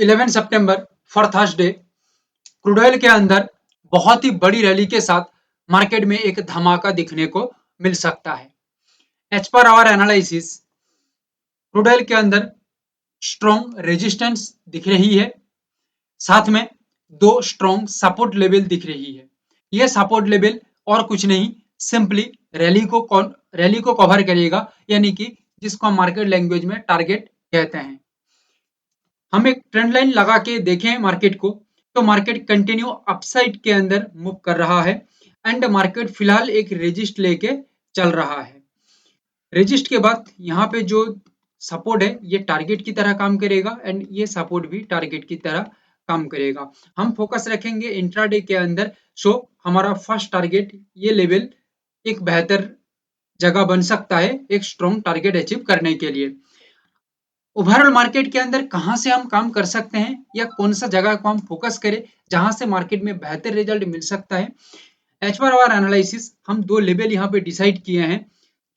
11 September for Thursday crude oil के अंदर बहुत ही बड़ी रैली के साथ मार्केट में एक धमाका दिखने को मिल सकता है। As per our analysis crude oil के अंदर स्ट्रॉन्ग रेजिस्टेंस दिख रही है, साथ में दो स्ट्रॉन्ग सपोर्ट लेवल दिख रही है। यह सपोर्ट लेवल और कुछ नहीं, सिंपली रैली को कवर करेगा, यानी कि जिसको हम मार्केट लैंग्वेज में टारगेट कहते हैं। हम एक ट्रेंड लाइन लगा के देखें मार्केट को, तो मार्केट कंटिन्यू अपसाइड के अंदर मूव कर रहा है एंड मार्केट फिलहाल एक रेजिस्ट लेके चल रहा है। रेजिस्ट के बाद यहाँ पे जो सपोर्ट है ये टारगेट की तरह काम करेगा एंड ये सपोर्ट भी टारगेट की तरह काम करेगा। हम फोकस रखेंगे इंट्राडे के अंदर। सो हमारा फर्स्ट टारगेट ये लेवल एक बेहतर जगह बन सकता है एक स्ट्रॉन्ग टारगेट अचीव करने के लिए। ओवरऑल मार्केट के अंदर कहां से हम काम कर सकते हैं या कौन सा जगह को हम फोकस करें जहां से मार्केट में बेहतर रिजल्ट मिल सकता है। एज पर आवर एनालिसिस हम दो लेवल यहाँ पे डिसाइड किए हैं।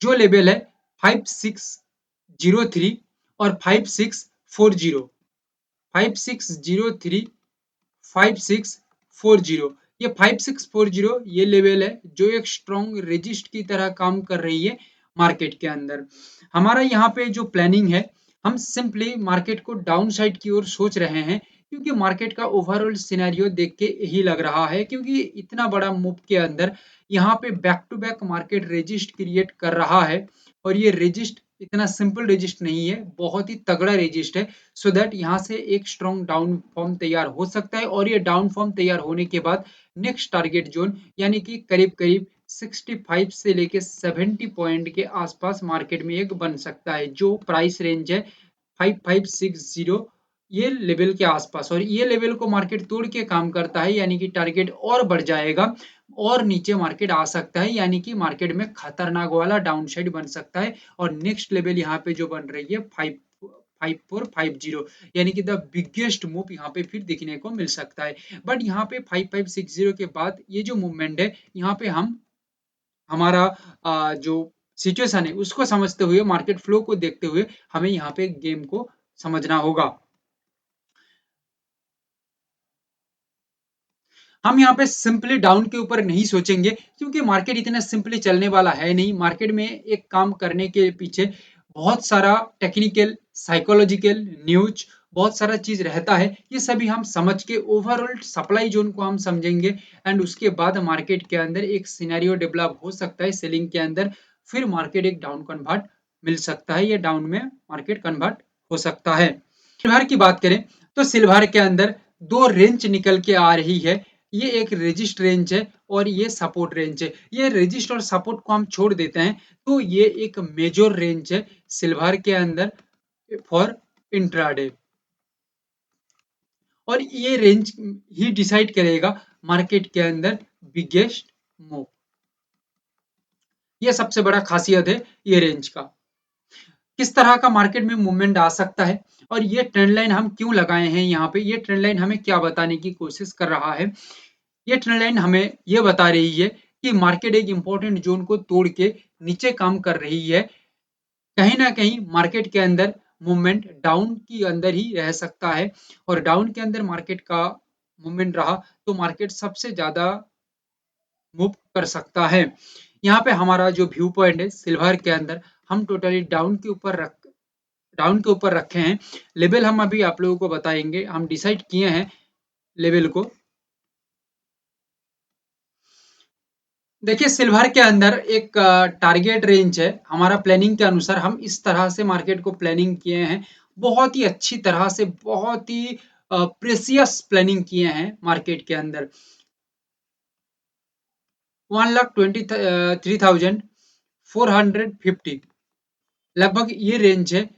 जो लेवल है 5603 और 5640। 5603 5640, ये 5640 ये लेवल है जो एक स्ट्रॉन्ग रेजिस्ट की तरह काम कर रही है मार्केट के अंदर। हमारा यहाँ पे जो प्लानिंग है, हम सिंपली मार्केट को डाउन साइड की ओर सोच रहे हैं, क्योंकि मार्केट का ओवरऑल सिनेरियो देख के यही लग रहा है, क्योंकि इतना बड़ा मूव के अंदर यहाँ पे back to back market resist create कर रहा है और ये रेजिस्ट इतना सिंपल रेजिस्ट नहीं है, बहुत ही तगड़ा रेजिस्ट है। सो दैट यहाँ से एक स्ट्रॉन्ग डाउन फॉर्म तैयार हो सकता है और ये डाउन फॉर्म तैयार होने के बाद नेक्स्ट टारगेट जोन यानी कि करीब करीब 65 से लेके 70 पॉइंट के आसपास मार्केट में एक बन सकता है, जो प्राइस रेंज है 5560 ये लेवल के आसपास। और ये लेवल को मार्केट तोड़ के काम करता है, यानी कि टारगेट और बढ़ जाएगा और नीचे मार्केट आ सकता है, यानी कि मार्केट में खतरनाक वाला डाउन साइड बन सकता है। और नेक्स्ट लेवल यहाँ पे जो बन रही है 5450, यानी कि द बिगेस्ट मूव यहाँ पे फिर दिखने को मिल सकता है। बट यहाँ पे 5560 के बाद ये जो मूवमेंट है, यहाँ पे हम हमारा जो सिचुएशन है उसको समझते हुए, मार्केट फ्लो को देखते हुए हमें यहाँ पे गेम को समझना होगा। हम यहाँ पे सिंपली डाउन के ऊपर नहीं सोचेंगे, क्योंकि मार्केट इतना सिंपली चलने वाला है नहीं। मार्केट में एक काम करने के पीछे बहुत सारा टेक्निकल, साइकोलॉजिकल, न्यूज, बहुत सारा चीज रहता है। ये सभी हम समझ के ओवरऑल सप्लाई जोन को हम समझेंगे एंड उसके बाद मार्केट के अंदर एक सिनेरियो डेवलप हो सकता है सेलिंग के अंदर, फिर मार्केट एक डाउन कन्वर्ट मिल सकता है या डाउन में मार्केट कन्वर्ट हो सकता है। सिल्वर की बात करें तो सिल्वर के अंदर दो रेंज निकल के आ रही है। ये एक रेजिस्ट रेंज है और ये सपोर्ट रेंज है। ये रेजिस्ट और सपोर्ट को हम छोड़ देते हैं तो ये एक मेजर रेंज है सिल्वर के अंदर फॉर इंट्राडे, और ये रेंज ही डिसाइड करेगा मार्केट के अंदर बिगेस्ट मूव। ये सबसे बड़ा खासियत है ये रेंज का, किस तरह का मार्केट में मूवमेंट आ सकता है। और ये ट्रेंड लाइन हम क्यों लगाए हैं यहाँ पे, ये ट्रेंड लाइन हमें क्या बताने की कोशिश कर रहा है। ये ट्रेंड लाइन हमें ये बता रही है कि मार्केट एक इंपॉर्टेंट जोन को तोड़ के नीचे काम कर रही है। कहीं ना कहीं मार्केट के अंदर मूवमेंट डाउन की अंदर ही रह सकता है, और डाउन के अंदर मार्केट का मूवमेंट रहा तो मार्केट सबसे ज्यादा मूव कर सकता है। यहाँ पे हमारा जो व्यू पॉइंट है सिल्वर के अंदर, हम टोटली डाउन के ऊपर रखे हैं। लेवल हम अभी आप लोगों को बताएंगे, हम डिसाइड किए हैं लेवल को। देखिए सिल्वर के अंदर एक टारगेट रेंज है, हमारा प्लानिंग के अनुसार हम इस तरह से मार्केट को प्लानिंग किए हैं, बहुत ही अच्छी तरह से, बहुत ही प्रेसियस प्लानिंग किए हैं मार्केट के अंदर। 1,23,450 लगभग ये रेंज है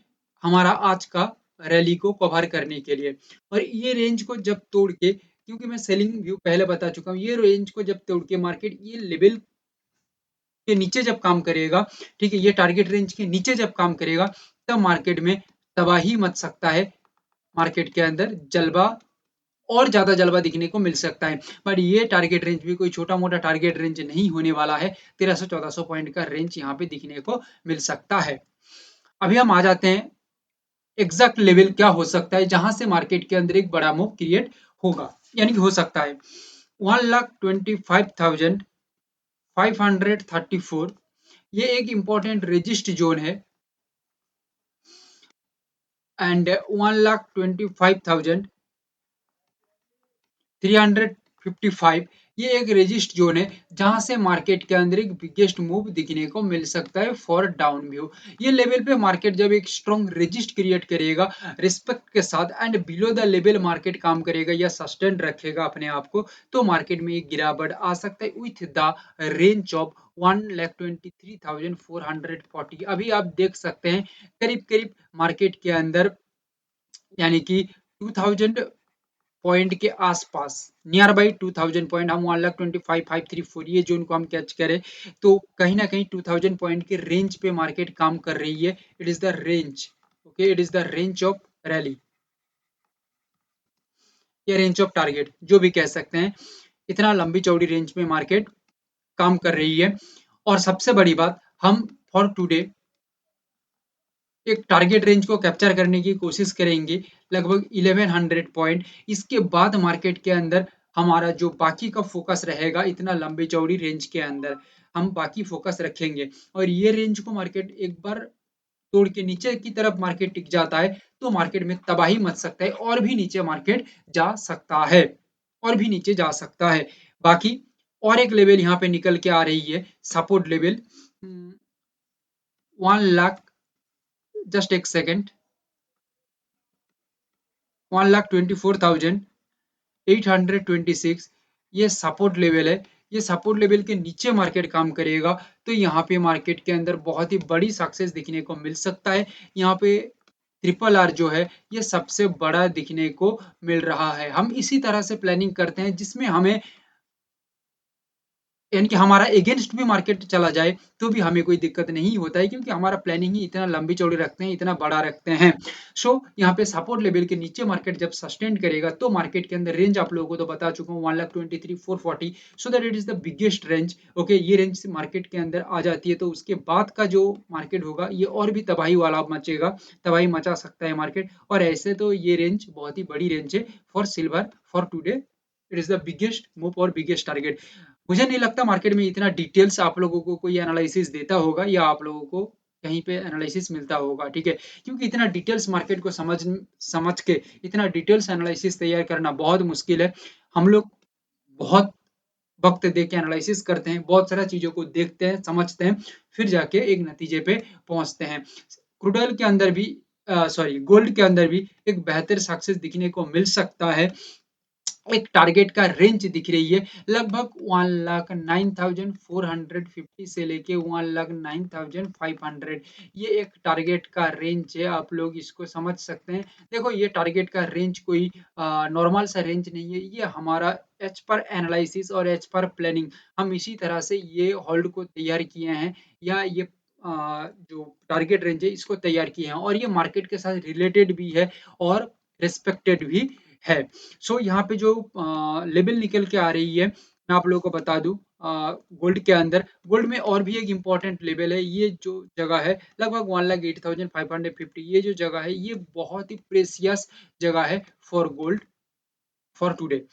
हमारा आज का रैली को कवर करने के लिए। और ये रेंज को जब तोड़ के, क्योंकि मैं सेलिंग व्यू पहले बता चुका हूँ, ये रेंज को जब तोड़ के मार्केट ये लेवल के नीचे जब काम करेगा, ठीक है, ये टारगेट रेंज के नीचे जब काम करेगा, तब मार्केट में तबाही मच सकता है। मार्केट के अंदर जलवा, और ज्यादा जलवा दिखने को मिल सकता है। बट ये टारगेट रेंज भी कोई छोटा मोटा टारगेट रेंज नहीं होने वाला है। 1300-1400 पॉइंट का रेंज यहाँ पे दिखने को मिल सकता है। अभी हम आ जाते हैं एग्जैक्ट लेवल क्या हो सकता है जहां से मार्केट के अंदर एक बड़ा मूव क्रिएट होगा, यानी कि हो सकता है 1,25,534, ये एक इंपॉर्टेंट रेजिस्ट जोन है, एंड 1,25,355 ये एक रेजिस्ट जोन है जहां से मार्केट के अंदर एक बिगेस्ट मूव दिखने को मिल सकता है फॉर डाउन व्यू। ये लेवल पे मार्केट जब एक स्ट्रॉन्ग रेजिस्ट क्रिएट करेगा रिस्पेक्ट के साथ and below the level market काम करेगा या सस्टेन रखेगा अपने आप को, तो मार्केट में एक गिरावट आ सकता है विथ द रेंज ऑफ 1,23,440। अभी आप देख सकते हैं करीब करीब मार्केट के अंदर, यानी कि 2000 पॉइंट के आसपास, नियर बाई 2000 पॉइंट, हम 1,25,534 ये जोन को हम कैच करें तो कहीं ना कहीं 2000 पॉइंट के रेंज पे मार्केट काम कर रही है। It is the range, okay, it is the range of rally या रेंज ऑफ टारगेट जो भी कह सकते हैं। इतना लंबी चौड़ी रेंज में मार्केट काम कर रही है। और सबसे बड़ी बात, हम फॉर टुडे एक टारगेट रेंज को कैप्चर करने की कोशिश करेंगे लगभग 1100 पॉइंट। इसके बाद मार्केट के अंदर हमारा जो बाकी का फोकस रहेगा इतना लंबी चौड़ी रेंज के अंदर हम बाकी फोकस रखेंगे। और ये रेंज को मार्केट एक बार तोड़ के नीचे की तरफ मार्केट टिक जाता है तो मार्केट में तबाही मच सकता है और भी नीचे मार्केट जा सकता है, और भी नीचे जा सकता है। बाकी और एक लेवल यहाँ पे निकल के आ रही है, सपोर्ट लेवल 1 लाख, जस्ट एक सेकेंड, 1,24,826, ये सपोर्ट लेवल है। ये सपोर्ट लेवल के नीचे मार्केट काम करेगा तो यहाँ पे मार्केट के अंदर बहुत ही बड़ी सक्सेस दिखने को मिल सकता है। यहाँ पे ट्रिपल आर जो है ये सबसे बड़ा दिखने को मिल रहा है। हम इसी तरह से प्लानिंग करते हैं जिसमें हमें, यानी कि हमारा अगेंस्ट भी मार्केट चला जाए तो भी हमें कोई दिक्कत नहीं होता है, क्योंकि हमारा प्लानिंग ही इतना लंबी चौड़ी रखते हैं, इतना बड़ा रखते हैं। सो यहाँ पे सपोर्ट लेवल के नीचे मार्केट जब सस्टेन करेगा तो मार्केट के अंदर रेंज आप लोगों को तो बता चुका हूँ 1,23,440, so that it is the biggest range. Okay, ये रेंज मार्केट के अंदर आ जाती है तो उसके बाद का जो मार्केट होगा ये और भी तबाही वाला मचेगा, तबाही मचा सकता है मार्केट। और ऐसे तो ये रेंज बहुत ही बड़ी रेंज है for silver for today. It is the biggest move और बिगेस्ट टारगेट। मुझे नहीं लगता मार्केट में इतना डिटेल्स आप लोगों को कोई एनालिसिस देता होगा या आप लोगों को कहीं पे एनालिसिस मिलता होगा, ठीक है, क्योंकि इतना डिटेल्स मार्केट को समझ समझ के इतना डिटेल्स एनालिसिस तैयार करना बहुत मुश्किल है। हम लोग बहुत वक्त दे के एनालिसिस करते हैं, बहुत सारा चीजों को देखते हैं, समझते हैं, फिर जाके एक नतीजे पे पहुंचते हैं। क्रूड ऑयल के अंदर भी, सॉरी, गोल्ड के अंदर भी एक बेहतर सक्सेस दिखने को मिल सकता है। एक टारगेट का रेंज दिख रही है लगभग 1,09,450 से लेके 1,09,500, ये एक टारगेट का रेंज है, आप लोग इसको समझ सकते हैं। देखो ये टारगेट का रेंज कोई नॉर्मल सा रेंज नहीं है, ये हमारा एज पर एनालिसिस और एज पर प्लानिंग हम इसी तरह से ये होल्ड को तैयार किए हैं, या ये जो टारगेट रेंज है इसको तैयार किए हैं, और ये मार्केट के साथ रिलेटेड भी है और रिस्पेक्टेड भी है। सो यहाँ पे जो लेवल निकल के आ रही है मैं आप लोगों को बता दूं, गोल्ड के अंदर, गोल्ड में और भी एक इम्पॉर्टेंट लेवल है, ये जो जगह है लगभग 1,08,550, ये जो जगह है ये बहुत ही प्रेसियस जगह है फॉर गोल्ड फॉर टुडे।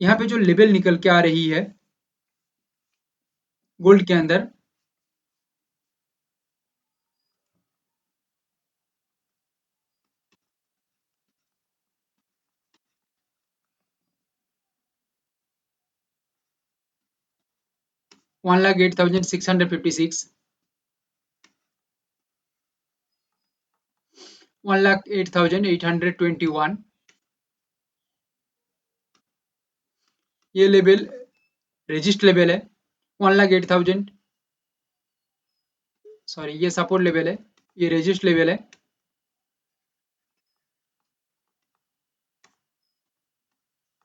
यहाँ पे जो लेवल निकल के आ रही है गोल्ड के अंदर 1,08,656, 1,08,821, ये लेवल रेजिस्ट लेवल है। 1,08,000, सॉरी ये सपोर्ट लेवल है, ये रेजिस्ट लेवल है।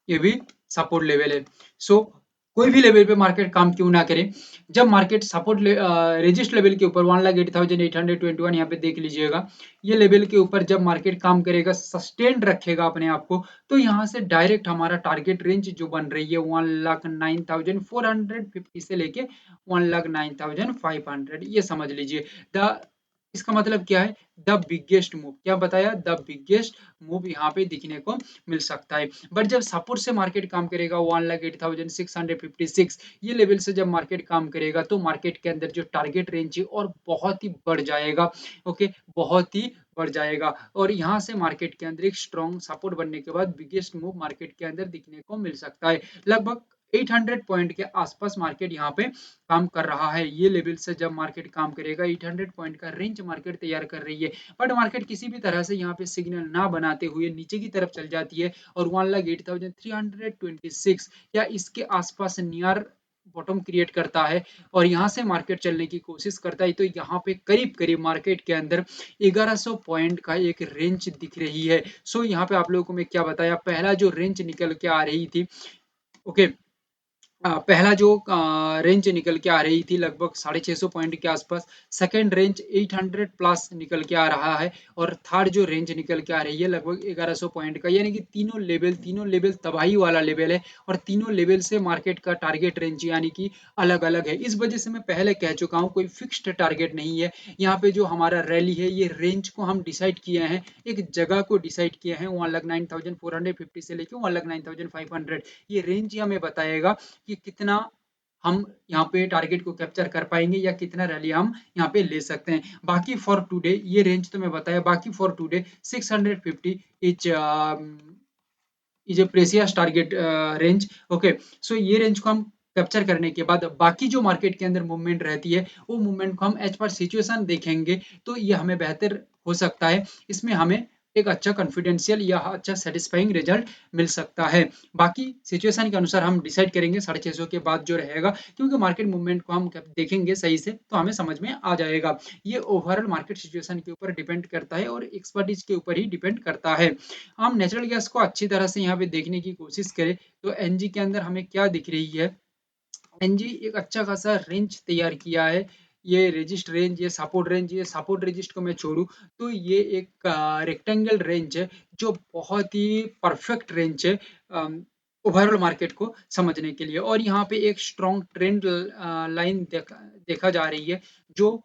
ये भी सपोर्ट लेवल है। सो कोई भी लेवल पे मार्केट काम क्यों ना करे, जब मार्केट सपोर्ट रेजिस्ट लेवल के ऊपर 1,08,821, यहाँ पे देख लीजिएगा, ये लेवल के ऊपर जब मार्केट काम करेगा, सस्टेन रखेगा अपने आप को, तो यहाँ से डायरेक्ट हमारा टारगेट रेंज जो बन रही है 1,09,450 से लेके 1,09,500, ये समझ लीजिए द इसका मतलब क्या है, द बिगेस्ट मूव, क्या बताया, द बिगेस्ट मूव यहाँ पे दिखने को मिल सकता है। बट जब सपोर्ट से मार्केट काम करेगा 1,08,656 ये लेवल से जब मार्केट काम करेगा तो मार्केट के अंदर जो टारगेट रेंज है और बहुत ही बढ़ जाएगा। ओके, बहुत ही बढ़ जाएगा और यहाँ से मार्केट के अंदर एक स्ट्रॉन्ग सपोर्ट बनने के बाद बिगेस्ट मूव मार्केट के अंदर दिखने को मिल सकता है। लगभग 800 पॉइंट के आसपास मार्केट यहाँ पे काम कर रहा है। ये लेवल से जब मार्केट काम करेगा 800 पॉइंट का रेंज मार्केट तैयार कर रही है। बट मार्केट किसी भी तरह से यहाँ पे सिग्नल ना बनाते हुए नीचे की तरफ चल जाती है और 1,08,326 या इसके आसपास नियर बॉटम क्रिएट करता है और यहाँ से मार्केट चलने की कोशिश करता है तो यहाँ पे करीब करीब मार्केट के अंदर 1100 पॉइंट का एक रेंज दिख रही है। सो यहाँ पे आप लोगों को मैं क्या बताया, पहला जो रेंज निकल के आ रही थी, ओके, पहला जो रेंज निकल के आ रही थी लगभग 650 पॉइंट के आसपास, सेकंड रेंज 800 प्लस निकल के आ रहा है और थर्ड जो रेंज निकल के आ रही है लगभग 1100 पॉइंट का, यानी कि तीनों लेवल तबाही वाला लेवल है और तीनों लेवल से मार्केट का टारगेट रेंज यानी कि अलग अलग है। इस वजह से मैं पहले कह चुका हूँ कोई फिक्स्ड टारगेट नहीं है। यहाँ पे जो हमारा रैली है ये रेंज को हम डिसाइड किए हैं, एक जगह को डिसाइड किए हैं 1,09,450 से लेकर 1,09,500, ये रेंज ही हमें बताएगा कि कितना हम यहाँ पे टारगेट को कैप्चर कर पाएंगे या कितना रैली हम यहाँ पे ले सकते हैं। बाकी फॉर टुडे ये रेंज तो मैं बताया, बाकी for today 650 is is a precious target range. Okay, so ये रेंज को हम कैप्चर करने के बाद बाकी जो मार्केट के अंदर मूवमेंट रहती है वो मूवमेंट को हम एज पर सिचुएशन देखेंगे तो ये हमें बेहतर हो सकता है, इसमें हमें एक अच्छा कॉन्फिडेंशियल या अच्छा सेटिस्फाइंग रिजल्ट मिल सकता है। बाकी सिचुएशन के अनुसार हम डिसाइड करेंगे 650 के बाद जो रहेगा, क्योंकि मार्केट मूवमेंट को हम देखेंगे सही से तो हमें समझ में आ जाएगा। ये ओवरऑल मार्केट सिचुएशन के ऊपर डिपेंड करता है और एक्सपर्टीज के ऊपर ही डिपेंड करता है। हम नेचुरल गैस को अच्छी तरह से यहाँ पे देखने की कोशिश करें तो एनजी के अंदर हमें क्या दिख रही है, एनजी एक अच्छा खासा रेंज तैयार किया है। ये रेजिस्ट रेंज, ये सपोर्ट रेंज, ये सपोर्ट रेजिस्ट को मैं छोड़ू तो ये एक रेक्टेंगल रेंज है जो बहुत ही परफेक्ट रेंज है ओवरऑल मार्केट को समझने के लिए। और यहाँ पे एक स्ट्रॉन्ग ट्रेंड लाइन देखा जा रही है जो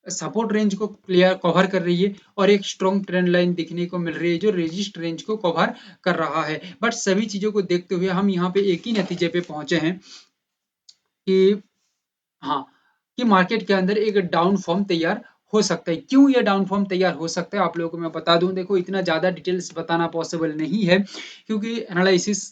सपोर्ट रेंज को क्लियर कवर कर रही है और एक स्ट्रॉन्ग ट्रेंड लाइन दिखने को मिल रही है जो रेजिस्ट रेंज को कवर कर रहा है। बट सभी चीजों को देखते हुए हम यहाँ पे एक ही नतीजे पे पहुंचे हैं कि हाँ, कि मार्केट के अंदर एक डाउन फॉर्म तैयार हो सकता है। क्यों ये डाउन फॉर्म तैयार हो सकता है आप लोगों को मैं बता दूं, देखो इतना ज्यादा डिटेल्स बताना पॉसिबल नहीं है क्योंकि एनालिसिस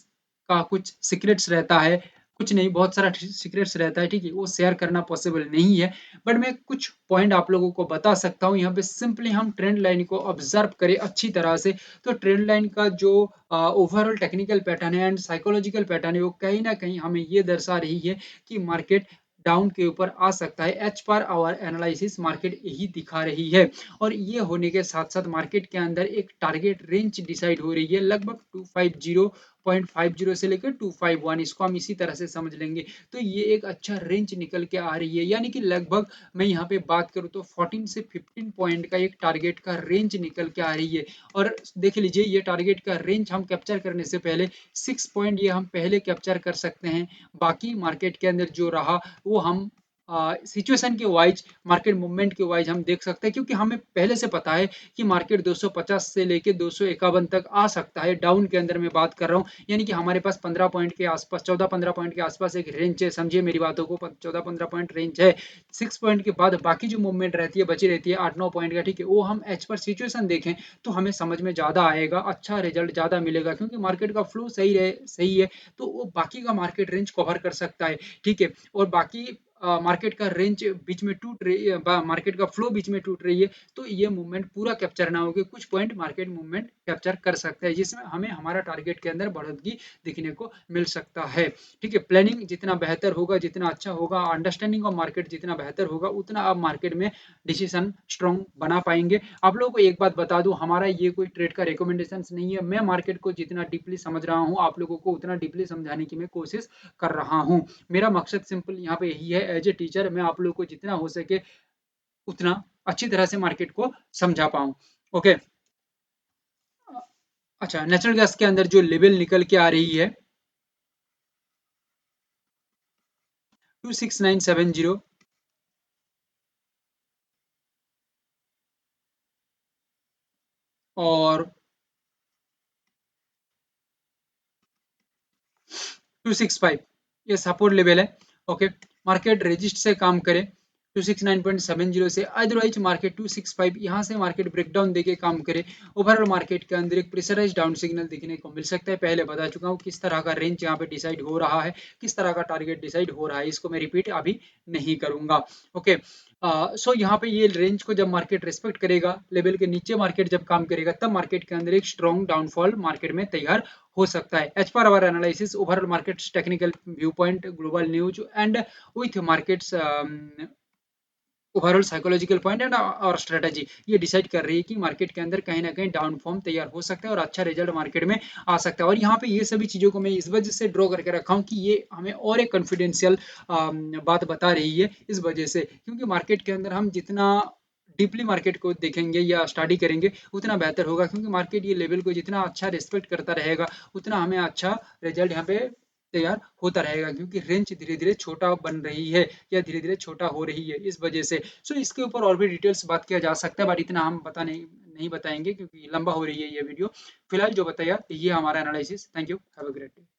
का कुछ सीक्रेट्स रहता है, कुछ नहीं बहुत सारा सीक्रेट्स रहता है, ठीक है, वो शेयर करना पॉसिबल नहीं है। बट मैं कुछ पॉइंट आप लोगों को बता सकता हूँ। यहाँ पे सिंपली हम ट्रेंड लाइन को ऑब्जर्व करें अच्छी तरह से तो ट्रेंड लाइन का जो ओवरऑल टेक्निकल पैटर्न है एंड साइकोलॉजिकल पैटर्न है वो कहीं ना कहीं हमें ये दर्शा रही है कि मार्केट डाउन के ऊपर आ सकता है। As per our analysis market यही दिखा रही है और ये होने के साथ साथ मार्केट के अंदर एक टारगेट रेंज डिसाइड हो रही है लगभग 250.50 से लेकर 251, इसको हम इसी तरह से समझ लेंगे। तो ये एक अच्छा रेंज निकल के आ रही है, यानी कि लगभग मैं यहाँ पे बात करूँ तो 14 से 15 पॉइंट का एक टारगेट का रेंज निकल के आ रही है। और देख लीजिए ये टारगेट का रेंज हम कैप्चर करने से पहले 6 पॉइंट ये हम पहले कैप्चर कर सकते हैं। बाकी मार्केट के अंदर जो रहा वो हम सिचुएशन के वाइज मार्केट मूवमेंट के वाइज हम देख सकते हैं, क्योंकि हमें पहले से पता है कि मार्केट 250 से लेके 251 तक आ सकता है। डाउन के अंदर मैं बात कर रहा हूँ, यानी कि हमारे पास 15 पॉइंट के आसपास 14-15 पॉइंट के आसपास एक रेंज है, समझिए मेरी बातों को, 14-15 पॉइंट रेंज है। 6 पॉइंट के बाद बाकी जो मूवमेंट रहती है बची रहती है 8-9 पॉइंट का, ठीक है, वो हम एच पर सिचुएशन देखें तो हमें समझ में ज्यादा आएगा, अच्छा रिजल्ट ज्यादा मिलेगा, क्योंकि मार्केट का फ्लो सही है तो वो बाकी का मार्केट रेंज कवर कर सकता है, ठीक है। और बाकी मार्केट का रेंज बीच में टूट रही है, मार्केट का फ्लो बीच में टूट रही है तो ये मूवमेंट पूरा कैप्चर ना होकर कुछ पॉइंट मार्केट मूवमेंट कैप्चर कर सकता है, जिसमें हमें हमारा टारगेट के अंदर बढ़ोतरी दिखने को मिल सकता है, ठीक है। प्लानिंग जितना बेहतर होगा, जितना अच्छा होगा, अंडरस्टैंडिंग ऑफ मार्केट जितना बेहतर होगा, उतना आप मार्केट में डिसीजन स्ट्रॉन्ग बना पाएंगे। आप लोगों को एक बात बता दूं, हमारा ये कोई ट्रेड का रिकमेंडेशन नहीं है, मैं मार्केट को जितना डीपली समझ रहा हूँ आप लोगों को उतना डीपली समझाने की मैं कोशिश कर रहा हूँ। मेरा मकसद सिंपल यहाँ पे यही है, एज ए टीचर मैं आप लोगों को जितना हो सके उतना अच्छी तरह से मार्केट को समझा पाऊँ। ओके, अच्छा, नेचुरल गैस के अंदर जो लेवल निकल के आ रही है 26970, और 265 ये सपोर्ट लेवल है। ओके, मार्केट रेजिस्ट से काम करे 269.70 से, अदरवाइज मार्केट 265 यहाँ से मार्केट ब्रेकडाउन देके काम करे। ओवरऑल मार्केट के अंदर एक प्रेशराइज डाउन सिग्नल देखने को मिल सकता है। पहले बता चुका हूँ किस तरह का रेंज यहाँ पे डिसाइड हो रहा है, किस तरह का टारगेट डिसाइड हो रहा है, इसको मैं रिपीट अभी नहीं करूंगा। ओके, सो यहाँ पे ये रेंज को जब मार्केट रिस्पेक्ट करेगा, लेवल के नीचे मार्केट जब काम करेगा, तब मार्केट के अंदर एक स्ट्रॉन्ग डाउनफॉल मार्केट में तैयार हो सकता है। As per our analysis overall markets technical view point, global news and with markets overall psychological point and और स्ट्रेटजी, ये डिसाइड कर रही है कि मार्केट के अंदर कहीं ना कहीं डाउन फॉर्म तैयार हो सकता है और अच्छा रिजल्ट मार्केट में आ सकता है। और यहाँ पे ये सभी चीज़ों को मैं इस वजह से ड्रॉ करके रखा हूँ कि ये हमें और एक कॉन्फिडेंशियल बात बता रही है, इस वजह से क्योंकि मार्केट के अंदर हम जितना डीपली मार्केट को देखेंगे या स्टडी करेंगे उतना बेहतर होगा, क्योंकि मार्केट ये लेवल को जितना अच्छा रिस्पेक्ट करता रहेगा उतना हमें अच्छा रिजल्ट यहाँ पे तैयार होता रहेगा, क्योंकि रेंज धीरे धीरे छोटा बन रही है या धीरे धीरे छोटा हो रही है, इस वजह से। सो इसके ऊपर और भी डिटेल्स बात किया जा सकता है, बट इतना हम बता नहीं बताएंगे क्योंकि लंबा हो रही है ये वीडियो। फिलहाल जो बताया ये हमारा analysis. Thank you, have a great day.